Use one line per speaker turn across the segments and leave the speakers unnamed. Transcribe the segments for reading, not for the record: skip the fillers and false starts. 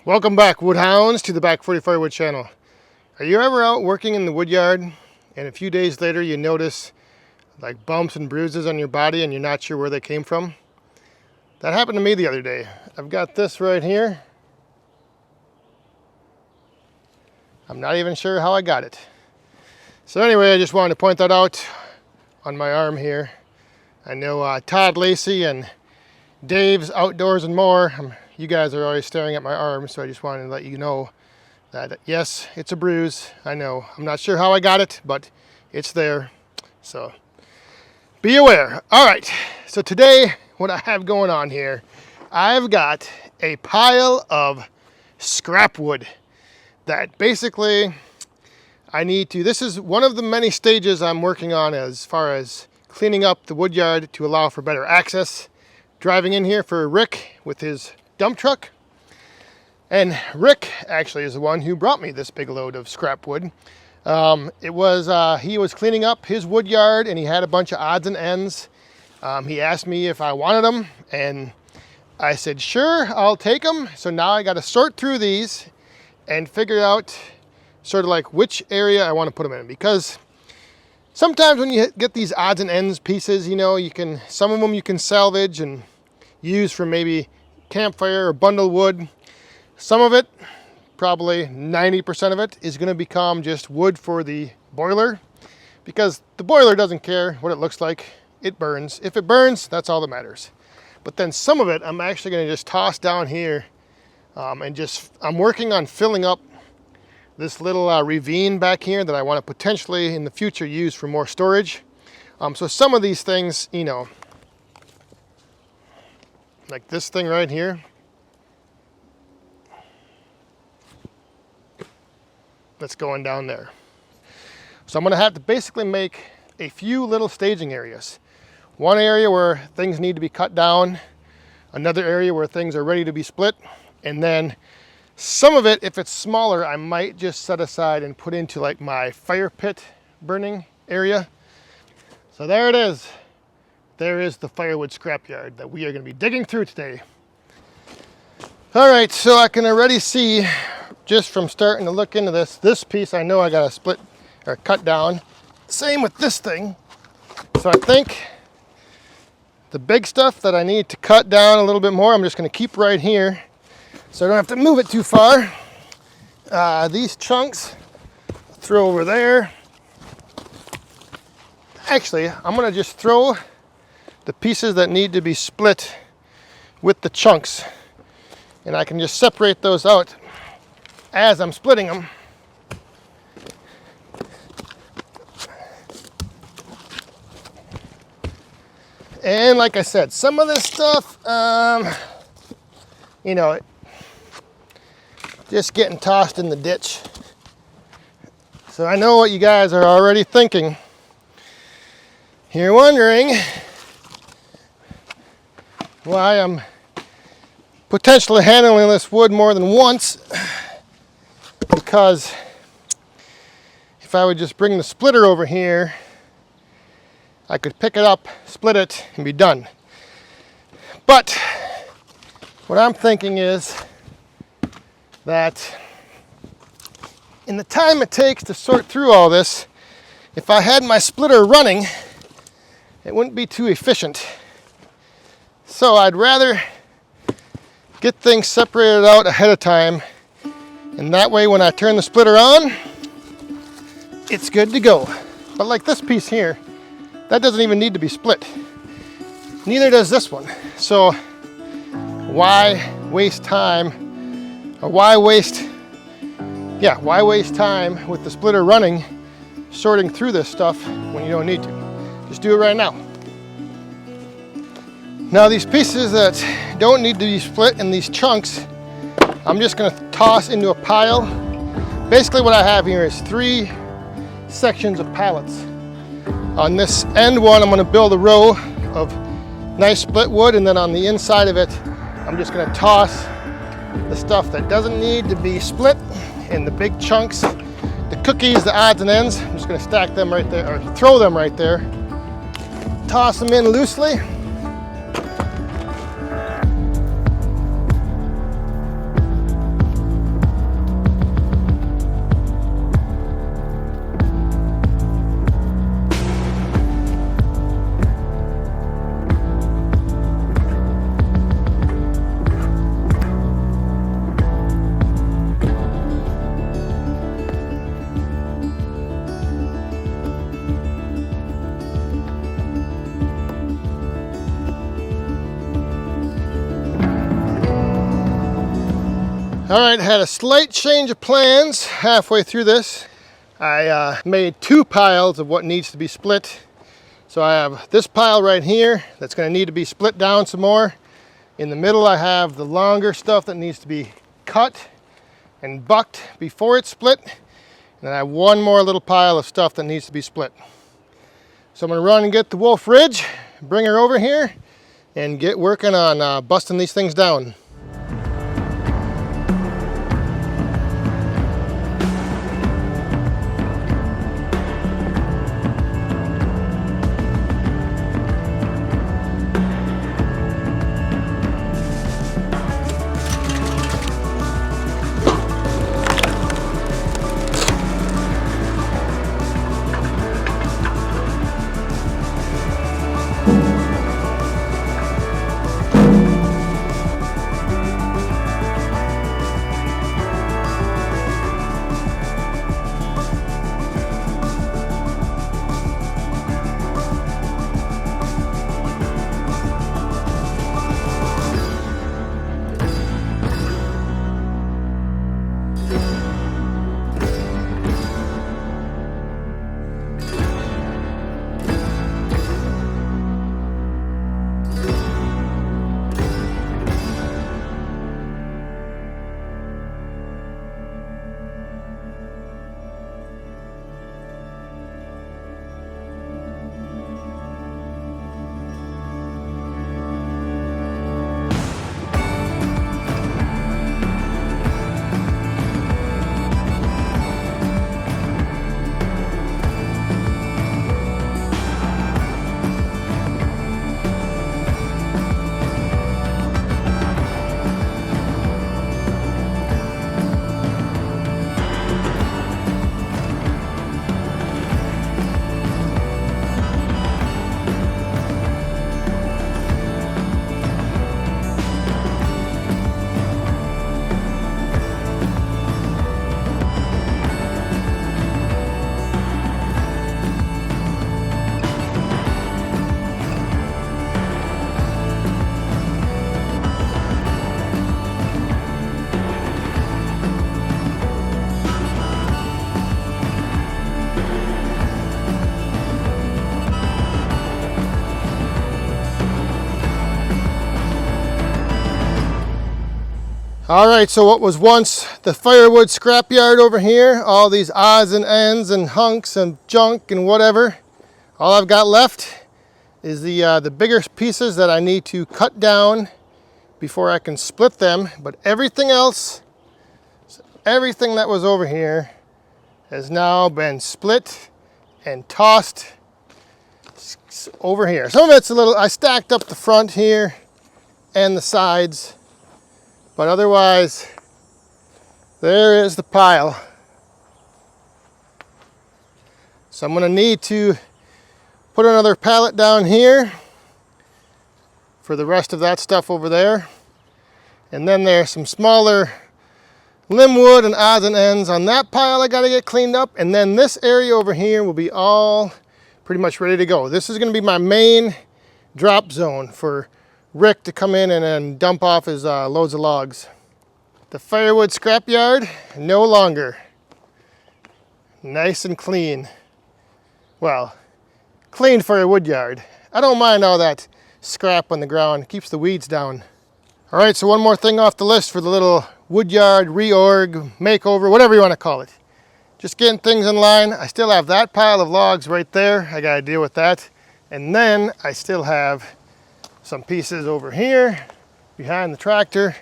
Welcome back, Woodhounds, to the Back 40 Firewood channel. Are you ever out working in the wood yard and a few days later you notice like bumps and bruises on your body and you're not sure where they came from? That happened to me the other day. I've got this right here. I'm not even sure how I got it. So anyway, I just wanted to point that out on my arm here. I know Todd Lacey and Dave's Outdoors and More. You guys are always staring at my arm, so I just wanted to let you know that yes, it's a bruise. I know. I'm not sure how I got it, but it's there. So be aware. All right. So today, what I have going on here, I've got a pile of scrap wood that basically I need to, this is one of the many stages I'm working on as far as cleaning up the wood yard to allow for better access. Driving in here for Rick with his dump truck. And Rick actually is the one who brought me this big load of scrap wood. He was cleaning up his wood yard and he had a bunch of odds and ends. He asked me if I wanted them and I said, sure, I'll take them. So now I got to sort through these and figure out sort of like which area I want to put them in, because sometimes when you get these odds and ends pieces, you know, some of them you can salvage and use for maybe campfire or bundle wood. Some of it, probably 90% of it, is going to become just wood for the boiler, because the boiler doesn't care what it looks like. It burns. If it burns, that's all that matters. But then some of it I'm actually going to just toss down here I'm working on filling up this little ravine back here that I want to potentially in the future use for more storage. So some of these things, you know, like this thing right here, that's going down there. So I'm going to have to basically make a few little staging areas. One area where things need to be cut down, another area where things are ready to be split, and then some of it, if it's smaller, I might just set aside and put into like my fire pit burning area. So there it is. There is the firewood scrapyard that we are going to be digging through today. All right, so I can already see just from starting to look into this piece, I know I got to split or cut down. Same with this thing. So I think the big stuff that I need to cut down a little bit more, I'm just going to keep right here so I don't have to move it too far. These chunks, throw over there. Actually, I'm going to just throw the pieces that need to be split with the chunks, and I can just separate those out as I'm splitting them. And like I said, some of this stuff, you know, just getting tossed in the ditch. So I know what you guys are already thinking. You're wondering why I'm potentially handling this wood more than once, because if I would just bring the splitter over here, I could pick it up, split it, and be done. But what I'm thinking is that in the time it takes to sort through all this, if I had my splitter running, it wouldn't be too efficient. So I'd rather get things separated out ahead of time, and that way when I turn the splitter on, it's good to go. But like this piece here, that doesn't even need to be split. Neither does this one. So why waste time, or why waste time with the splitter running, sorting through this stuff when you don't need to? Just do it right now. Now these pieces that don't need to be split in these chunks, I'm just going to toss into a pile. Basically what I have here is 3 sections of pallets. On this end one, I'm going to build a row of nice split wood, and then on the inside of it, I'm just going to toss the stuff that doesn't need to be split in the big chunks. The cookies, the odds and ends, I'm just going to stack them right there, or throw them right there. Toss them in loosely. All right, had a slight change of plans halfway through this. I made 2 piles of what needs to be split. So I have this pile right here that's going to need to be split down some more. In the middle I have the longer stuff that needs to be cut and bucked before it's split. And then I have one more little pile of stuff that needs to be split. So I'm going to run and get the Wolf Ridge, bring her over here, and get working on busting these things down. All right, so what was once the Firewood Scrapyard over here, all these odds and ends and hunks and junk and whatever, all I've got left is the bigger pieces that I need to cut down before I can split them. But everything else, everything that was over here has now been split and tossed over here. Some of it's a little, I stacked up the front here and the sides. But otherwise, there is the pile. So I'm going to need to put another pallet down here for the rest of that stuff over there. And then there's some smaller limb wood and odds and ends on that pile I got to get cleaned up. And then this area over here will be all pretty much ready to go. This is going to be my main drop zone for Rick to come in and then dump off his loads of logs. The Firewood Scrapyard, no longer. Nice and clean. Well, clean for a wood yard. I don't mind all that scrap on the ground. It keeps the weeds down. All right, so one more thing off the list for the little wood yard reorg, makeover, whatever you want to call it. Just getting things in line. I still have that pile of logs right there. I got to deal with that. And then I still have some pieces over here behind the tractor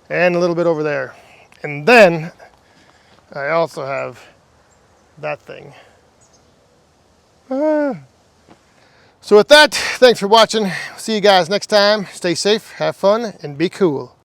and a little bit over there. And then I also have that thing. So with that, thanks for watching. See you guys next time. Stay safe, have fun, and be cool.